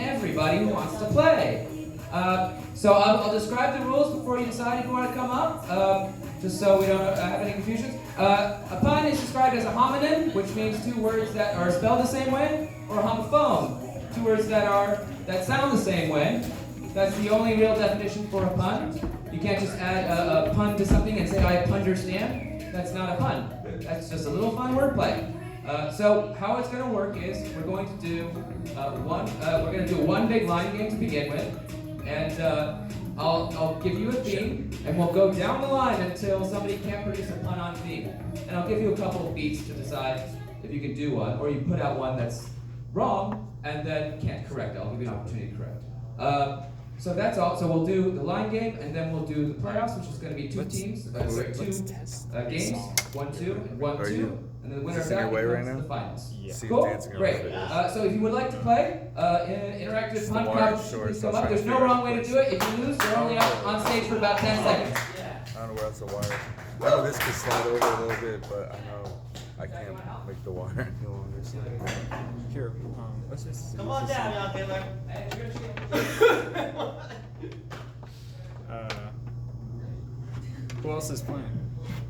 everybody who wants to play. So I'll describe the rules before you decide if you want to come up, just so we don't have any confusions. A pun is described as a homonym, which means two words that are spelled the same way, or a homophone, two words that sound the same way. That's the only real definition for a pun. You can't just add a pun to something and say, I punderstand. That's not a pun. That's just a little fun wordplay. So how it's going to work is we're going to do one big line game to begin with, and I'll give you a theme, and we'll go down the line until somebody can't produce a pun on theme. And I'll give you a couple of beats to decide if you can do one, or you put out one that's wrong and then can't correct it. I'll give you an opportunity to correct. So that's all. So we'll do the line game, and then we'll do the playoffs, which is going to be two games, 1-2, and 1-2, and then the winner of that becomes the finals. Yeah. Cool? Great. So if you would like to play in an interactive pun competition, please come up. There's no wrong way to do it. If you lose, you're only up on stage for about 10 seconds. I don't know where else the wire. I know this could slide over a little bit, but I know I can't make the wire any longer. So. Here, what's this? Come on down, y'all, Taylor. Who else is playing?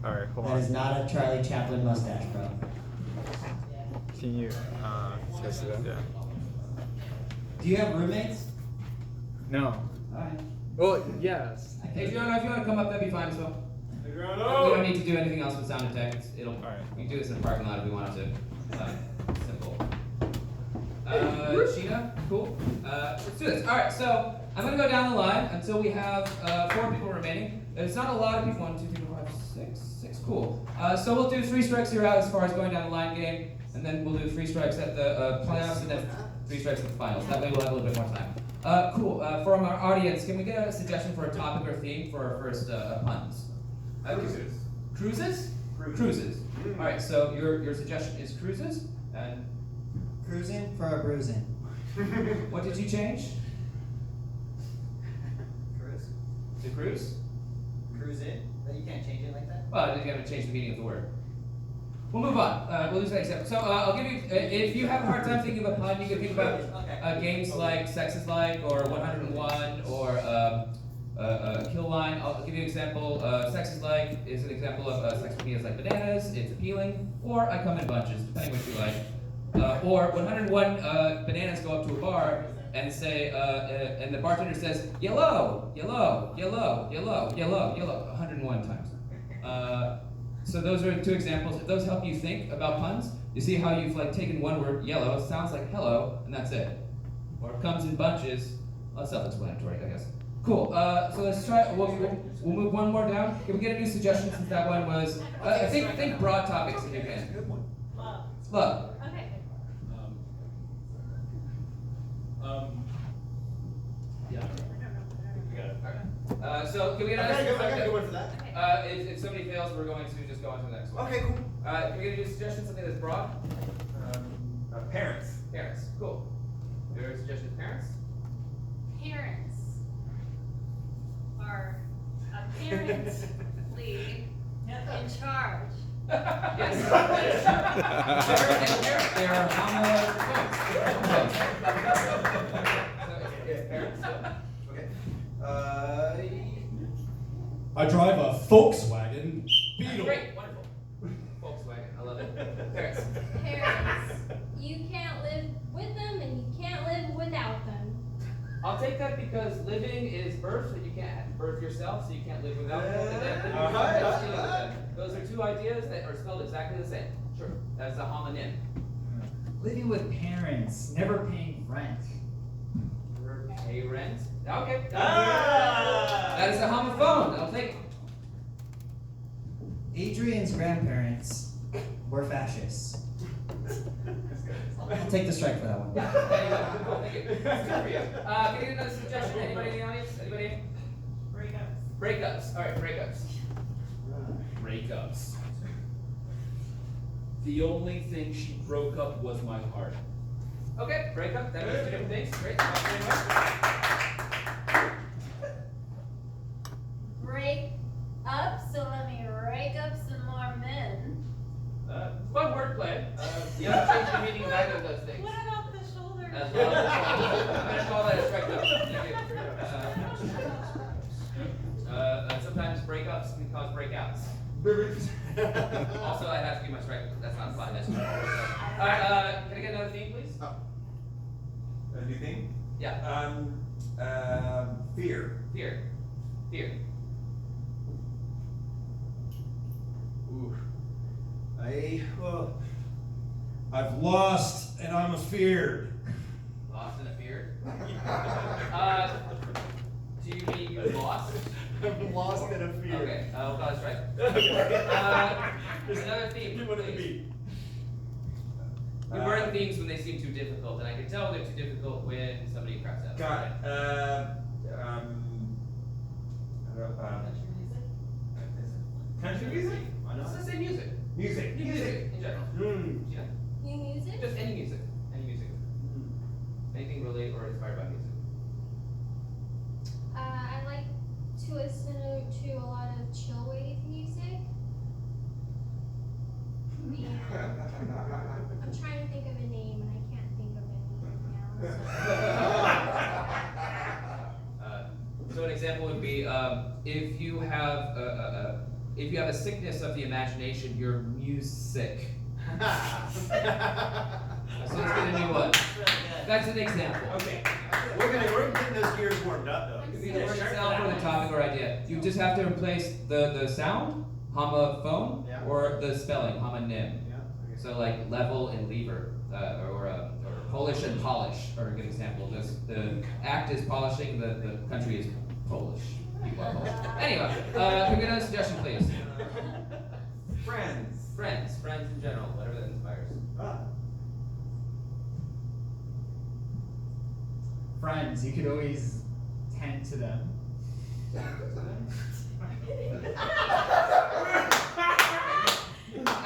All right, hold on. That is not a Charlie Chaplin mustache, bro. Can you test it out? Yeah. Do you have roommates? No. Alright. Well, yes. Hey, if you want to come up, that'd be fine as well. We don't need to do anything else with sound and tech. All right. We can do this in the parking lot if we wanted to. Simple. Sheena, cool. Let's do this. All right, so I'm going to go down the line until we have 4 people remaining. It's not a lot of people. 1, 2, 3, 4, 5, 6. Cool. So we'll do 3 strikes you're out as far as going down the line game, and then we'll do 3 strikes at the playoffs, and then 3 strikes at the finals. That way we'll have a little bit more time. Cool. From our audience, can we get a suggestion for a topic or theme for our first puns? Cruises. Cruises? Cruises. All right. So your suggestion is cruises, and Cruising for a bruising. what did you change? Cruise. To cruise? Cruise in? But you can't change it like that? Well, you have to change the meaning of the word. We'll move on. We'll do that example. So I'll give you, if you have a hard time thinking of a pun, you can think about games like Sex is Like, or 101, or Kill Line. I'll give you an example. Sex is Like is an example of sex with me is like bananas. It's appealing. Or I come in bunches, depending what you like. Or 101 bananas go up to a bar and say, and the bartender says, yellow, yellow, yellow, yellow, yellow, yellow, 101 times. So those are 2 examples. If those help you think about puns, you see how you've taken one word, yellow, it sounds like hello, and that's it. Or it comes in bunches. Well, that's self-explanatory, I guess. Cool. So let's try. We'll move one more down. Can we get a new suggestion since that one was? I think broad topics if you can. Good one. Love. Okay. Yeah. You got it. So can we get I another? got a good one for that. If somebody fails, we're going to just go on to the next one. Okay, cool. Can we get a new suggestion? Something that's broad. Parents. Parents. Cool. Your suggestion, parents. Parents are apparently in charge. Yes. They are parents. Okay. I drive a Volkswagen Beetle. Great, wonderful. Volkswagen, I love it. Parents. Parents, you can't live with them and you can't live without them. I'll take that because living is birth, and you can't birth yourself, so you can't live without them. And then living without them is dealing with them. Those are 2 ideas that are spelled exactly the same. Sure, that's a homonym. Living with parents, never paying rent. Never pay rent. Okay. Ah! That is a homophone. I'll take it. Adrian's grandparents were fascists. I'll take the strike for that one. There you go. Cool, thank you. That's good for you. Can you get another suggestion? Anybody in the audience? Anybody? Breakups. Breakups. All right, breakups. Breakups. The only thing she broke up was my heart. Okay, breakup. That means 2 different things. Great. Thank you very much. Break up, so let me rake up some more men. Fun wordplay. You have to change the meaning of either of those things. What about the shoulder? As well. I'm going to call Also, I have to give my strike. That's not fine. That's not Alright, can I get another theme, please? A new thing? Yeah. Fear. Fear. Fear. Ooh. I've lost and I'm afeared. Lost and feared. Do you mean you lost? I'm lost and a fear. Okay. We'll call it strike. There's another theme. What would it please. be? We burn themes when they seem too difficult, and I can tell they're too difficult when somebody craps out. Got it. I don't know, country music? Why Let's not? just say music. Music. Music in general. Yeah. New music? Just any music. Any music. Anything related or inspired by music. I like to listen to a lot of chill wave music. And I'm trying to think of a name and I can't think of any now. So an example would be if you have a sickness of the imagination, you're music. So let's get a new one. That's an example. Okay. We're getting those gears warmed up though. It could be the word itself or the topic or idea. You just have to replace the sound, homophone, Yeah. or the spelling, homonym. Yeah. So like level and lever, or Polish and polish are a good example. The act is polishing, the country is Polish. People are Polish. Anyway, can we get a suggestion, please? Friends. Friends in general, whatever that inspires. Friends, you could always tend to them. I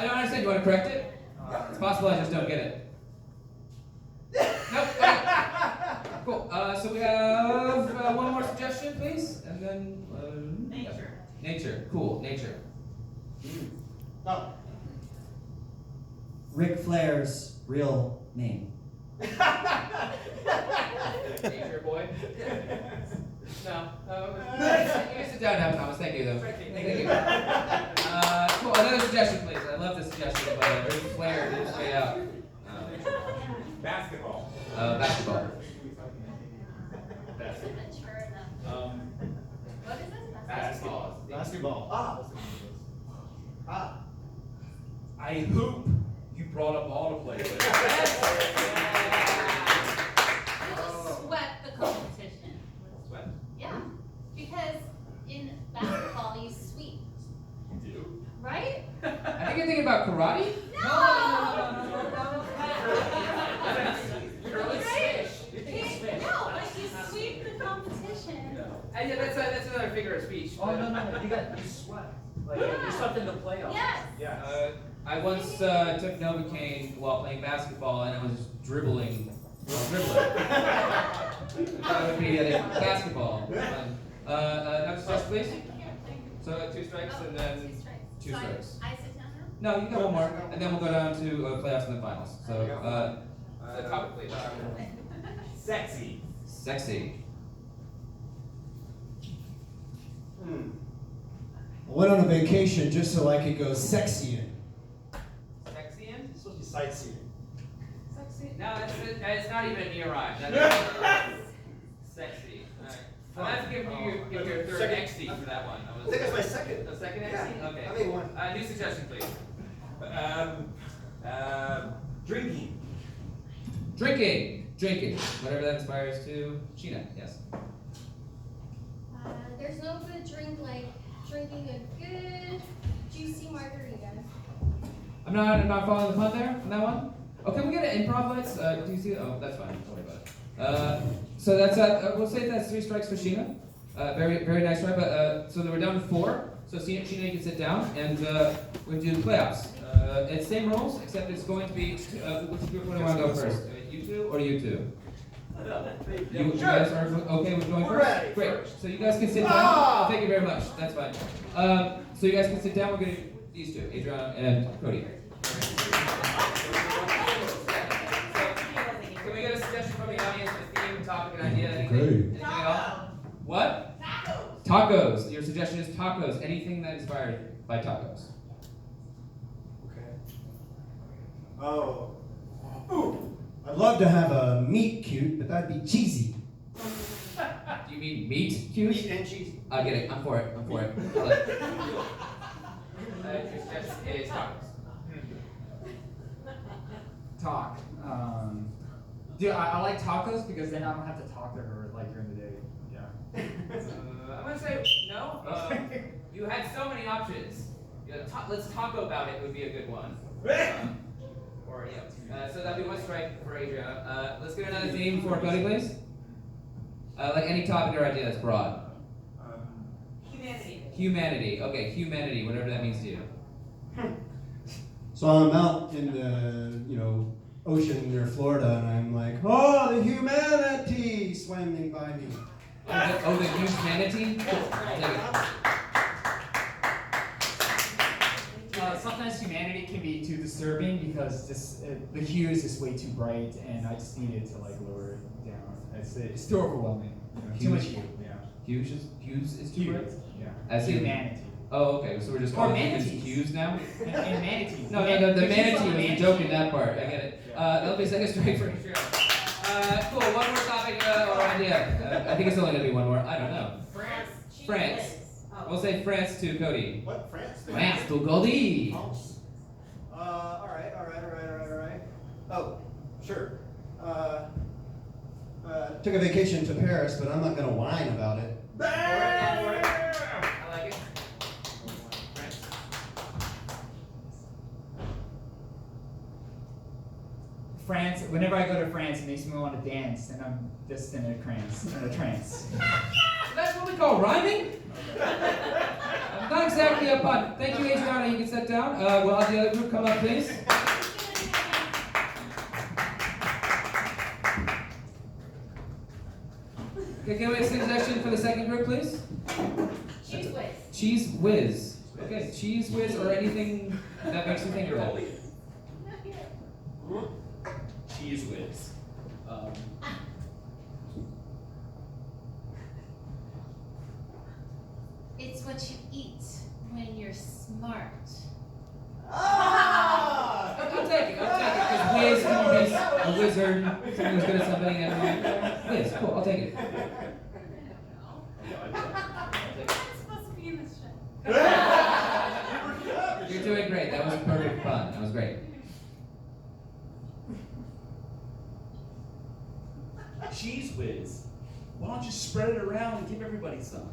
don't understand. You want to correct it? It's possible I just don't get it. Nope. Okay. Cool. So we have one more suggestion, please, and then Nature. Nature. Cool. Nature. Ric Flair's real name. Nature boy. No. You can sit down now, Thomas. Thank you, though. Thank you. Cool. Another suggestion, please. I love this suggestion, but Ric Flair didn't stay out. Basketball. Basketball. What is this? Basketball. Basketball. I hope you brought a ball to play with. You just swept the competition. Sweat? Yeah, because in basketball you sweep, You do? right? I think you're thinking about karate? No, but you sweep the competition. Yeah, that's another figure of speech. Oh, no, you swept. Like, Yeah. you swept in the playoffs. Yes. I once took Novocaine while playing basketball, and I was dribbling. I thought it would be a basketball. Next suggestion, please. So 2 strikes and then 2 So strikes. I sit down now? No, you can go one more, and then we'll go down to playoffs and the finals. So, the topic, please. Sexy. Sexy. I went on a vacation just so I could go sexying. Sexy in? It's supposed to be sightseeing. Sexy? No, it's not even a near rhyme. That's sexy. Alright. I'm gonna have to give you your third Second. XC for that one. I think that's my second. The second Yeah, XC? Okay. I mean one. New suggestion, please. Drinking. Drinking. Whatever that inspires to. Sheena, yes. There's no good drink like drinking a good juicy margarita. I'm not following the pun there on that one. Oh, can we get an improv lights? Do you see it? Oh, that's fine. Don't worry about it. So that's we'll say that's 3 strikes for Sheena. Very nice try. But so then we're down to 4. So Sheena, you can sit down, and we do the playoffs. It's same rules, except it's going to be which group do you want to go first? You two or you two? You guys are okay with going We're first? ready. Great. So you guys can sit down. Thank you very much. That's fine. So you guys can sit down. We're going to do these two, Adriana and Cody. Can we get a suggestion from the audience, a theme, topic, an idea, anything? Anything at all? What? Tacos. Your suggestion is tacos. Anything that inspired by tacos. Okay. Oh. Ooh. I'd love to have a meat cute, but that'd be cheesy. Do you mean meat cute? Meat and cheesy. I get it. I'm for it. I'm for it. I like it. It's tacos. Talk. Dude, I like tacos because then I don't have to talk to her like during the day. Yeah. I'm gonna say no. You had so many options. Yeah, let's talk about it. Would be a good one. Or yeah. So that'd be one strike for Adriana. Let's get another theme for Cody, please. Like any topic or idea that's broad. Humanity. Humanity. Okay, humanity. Whatever that means to you. So I'm out in the, ocean near Florida, and I'm like, oh, the humanity swimming by me. The huge manatee. Sometimes humanity can be too disturbing because the hue is just way too bright, and I just need it to like lower it down. It's too overwhelming. Too much hue. Yeah. Huge is too bright. Yeah. As in- humanity. Oh, okay. So we're just Or calling humans manatees. hues now. And manatees. No, the manatee was the joke in that part. I get it. That'll be second straight for Adriana. Cool. One more topic or idea. I think it's only gonna be one more. I don't know. France. We'll say France to Cody. What, France? France to Cody. All right. Oh, sure. Took a vacation to Paris, but I'm not gonna whine about it. I like it. France. Whenever I go to France, it makes me want to dance, and I'm just in a trance. That's what we call rhyming? Not exactly a pun. Thank you, Adriana. You can sit down. We'll have the other group come up, please. Okay, can we have a suggestion for the second group, please? Cheese whiz. Cheese whiz. Okay, cheese whiz or anything that makes you think of that. Cheese whiz. It's what you eat when you're smart. I'll take it, because whiz can be a wizard, someone who's good at something, and whiz, cool, I'll take it. I'm supposed to be in this show. You're doing great, that was a perfect pun, that was great. Cheese whiz. Why don't you spread it around and give everybody some?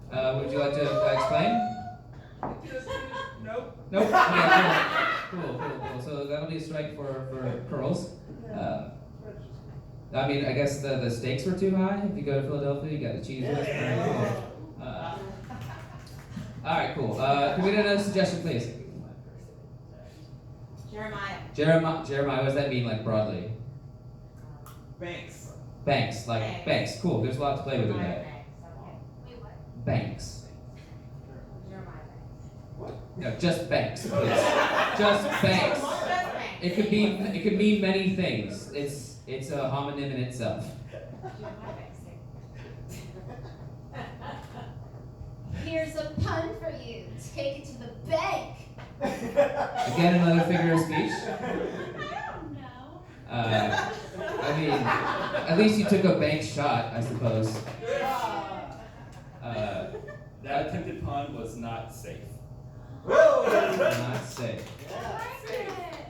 Would you like to explain? Nope. Nope. Yeah, cool. So that'll be a strike for curls. I mean, I guess the stakes were too high. If you go to Philadelphia, you got the cheese whiz. All right, cool. Can we get another suggestion, please? Jeremiah. Jeremiah, what does that mean, like broadly? Banks. Banks, like banks. Cool. There's a lot to play with in that. Wait, what? Banks. Jeremiah. No, just banks, please. Just banks. It could mean many things. It's a homonym in itself. Here's a pun for you. Take it to the bank. Again, another figure of speech. I don't know. I mean, at least you took a bank shot, I suppose. That attempted pun was not safe. Not safe.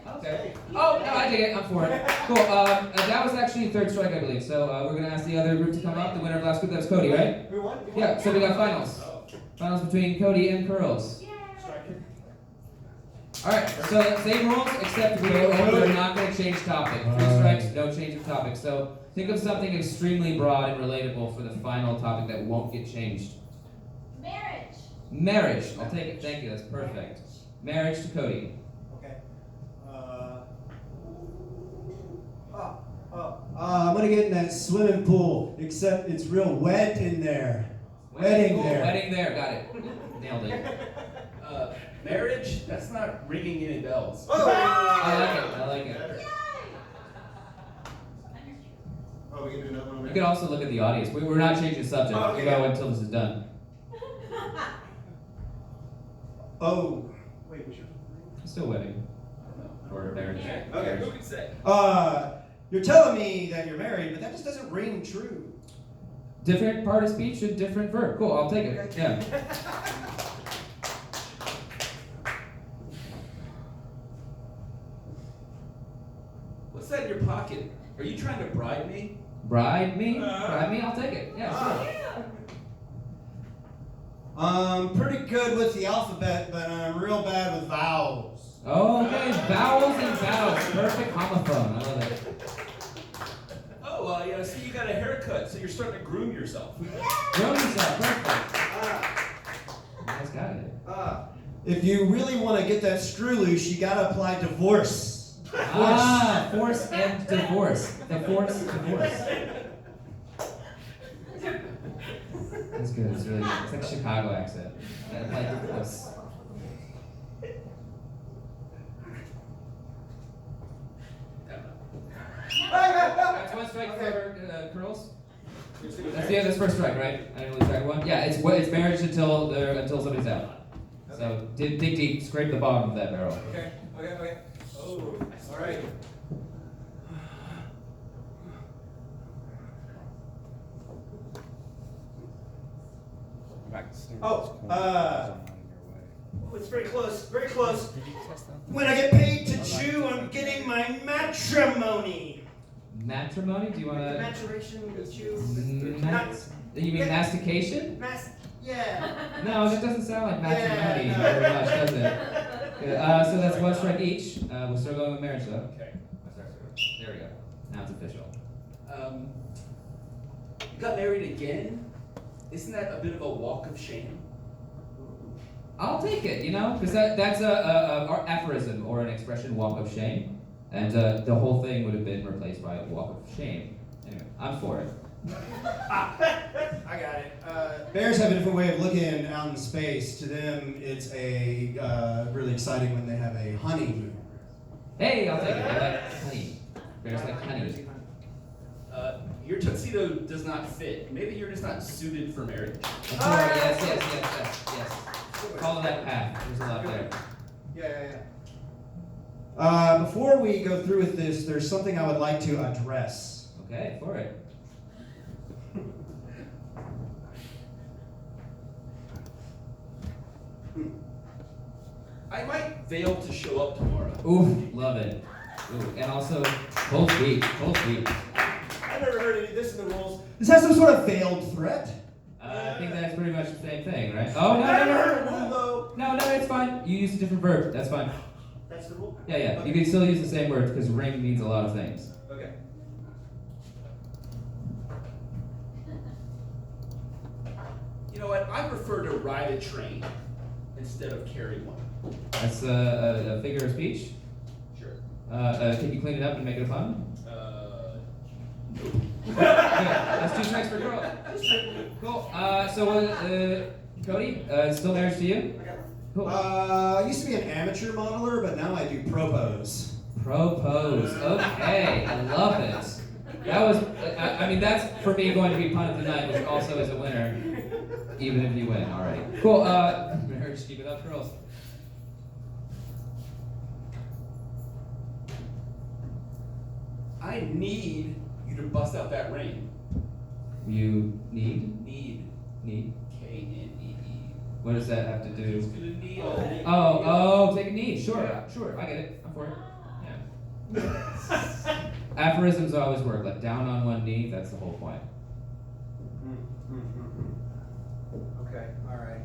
Okay. Oh, no, I dig it. I'm for it. Cool. That was actually third strike, I believe. So we're going to ask the other group to come up. The winner of last group, that was Cody, right? We won? Yeah, so we got finals. Finals between Cody and Curls. Alright, so same rules, except we're not going to change topic. 3 strikes, no change of topic. So think of something extremely broad and relatable for the final topic that won't get changed. Marriage. Marriage. I'll take it. Thank you. That's perfect. Marriage to Cody. Okay. I'm gonna get in that swimming pool, except it's real wet in there. Wedding Cool. there. Wedding there. Got it. Nailed it. Marriage? That's not ringing any bells. I like it. Oh, we can do another one. You can also look at the audience. We're not changing the subject. We go until this is done. Oh, wait, what's your Still winning. Or marriage. Okay. Who can say? You're telling me that you're married, but that just doesn't ring true. Different part of speech and different verb. Cool, I'll take it. Yeah. What's that in your pocket? Are you trying to bribe me? Bribe me? Bribe me? I'll take it. Yeah, sure. I'm pretty good with the alphabet, but I'm real bad with vowels. Okay, vowels and vowels. Perfect homophone. I love it. Oh, yeah, see, you got a haircut, so you're starting to groom yourself. Grow yourself. Perfect. Nice guy. If you really want to get that screw loose, you gotta apply divorce. Force and divorce. The force divorce. That's good. It's really good. It's like a Chicago accent. Like divorce. That's one strike for curls. That's first strike, right? I didn't really strike one. Yeah, it's marriage until somebody's out. So dig deep, scrape the bottom of that barrel. Okay. Oh, all right. Oh, it's very close, very close. When I get paid to chew, I'm getting my matrimony. Matrimony? Do you want to? Maturation with chew. You mean mastication? Yeah. No, that doesn't sound like matrimony Yeah, no. very much, does it? Good. So that's one strike each. We'll start going with marriage though. Okay. There we go. Now it's official. You got married again? Isn't that a bit of a walk of shame? I'll take it, because that's a aphorism or an expression, walk of shame, and the whole thing would have been replaced by a walk of shame. Anyway, I'm for it. I got it. Bears have a different way of looking out in space. To them, it's really exciting when they have a honeymoon. Hey, I'll take it. I like honey. Bears like honey. Your tuxedo does not fit. Maybe you're just not suited for marriage. Yes. Follow that path. There's a lot there. Yeah. Before we go through with this, there's something I would like to address. Okay, for it. I might fail to show up tomorrow. Ooh, love it. Ooh, and also, cold feet. I've never heard any of this in the rules. Is that some sort of veiled threat? I think that's pretty much the same thing, right? I never heard No. a rule though. No, it's fine. You use a different verb. That's fine. That's the rule? Yeah. Okay. You can still use the same word because ring means a lot of things. Okay. You know what? I prefer to ride a train instead of carry one. That's a figure of speech. Sure. Can you clean it up and make it a pun? Nope. Good. That's 2 strikes per girl. Cool. So, Cody, still marriage to you? Cool. I used to be an amateur modeler, but now I do propose. Propose. Okay, I love it. That was, I mean, that's for me going to be pun of the night, which also is a winner, even if you win. All right. Cool. Marriage, keep it up, girls. I need you to bust out that ring. You need? Need. K-N-E-E. What does that have to do? It's gonna need a Oh, take a knee. Sure, I get it. I'm for it. Yeah. Aphorisms always work, like down on one knee, that's the whole point. Okay, all right.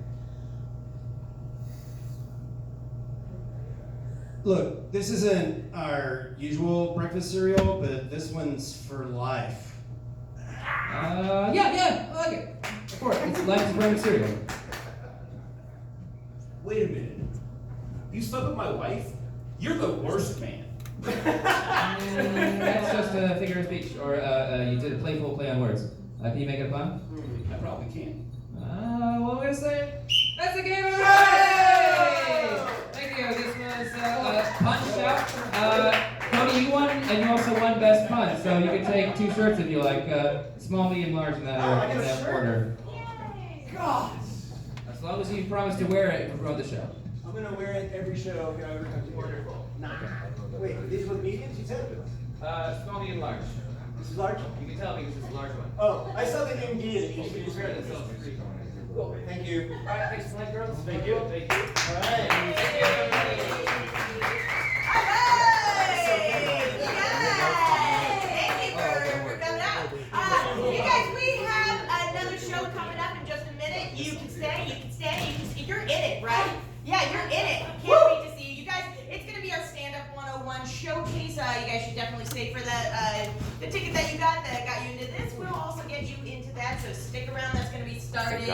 Look, this isn't our usual breakfast cereal, but this one's for life. Yeah, I like it. For it. It's life's brand cereal. Wait a minute. You slept with my wife? You're the worst man. That's just a figure of speech, or you did a playful play on words. Can you make it a pun? I probably can't. What we're gonna say? That's the game of the day! Thank you. This was Pun Shout. Cody, you won, and you also won Best Pun, so you can take 2 shirts if you like. Small, medium, large in that order. God! As long as you promise to wear it and promote the show. I'm gonna wear it every show if I ever come to Wonderful. Wait, these were mediums you said? Small, medium, large. This is large? You can tell because it's a large one. Oh, I saw the name D. You should compare themselves to three. Cool, thank you. All right, thanks, Slide Girls. Thank you. Thank you. All right. Thank you for coming out. You guys, we have another show coming up in just a minute. You can stay, you're in it, right? Yeah, you're in it. Can't wait to see you. You guys, it's gonna be our stand-up 101 showcase. You guys should definitely stay for the ticket that got you into this. We'll also get you into that, so stick around. That's gonna be starting in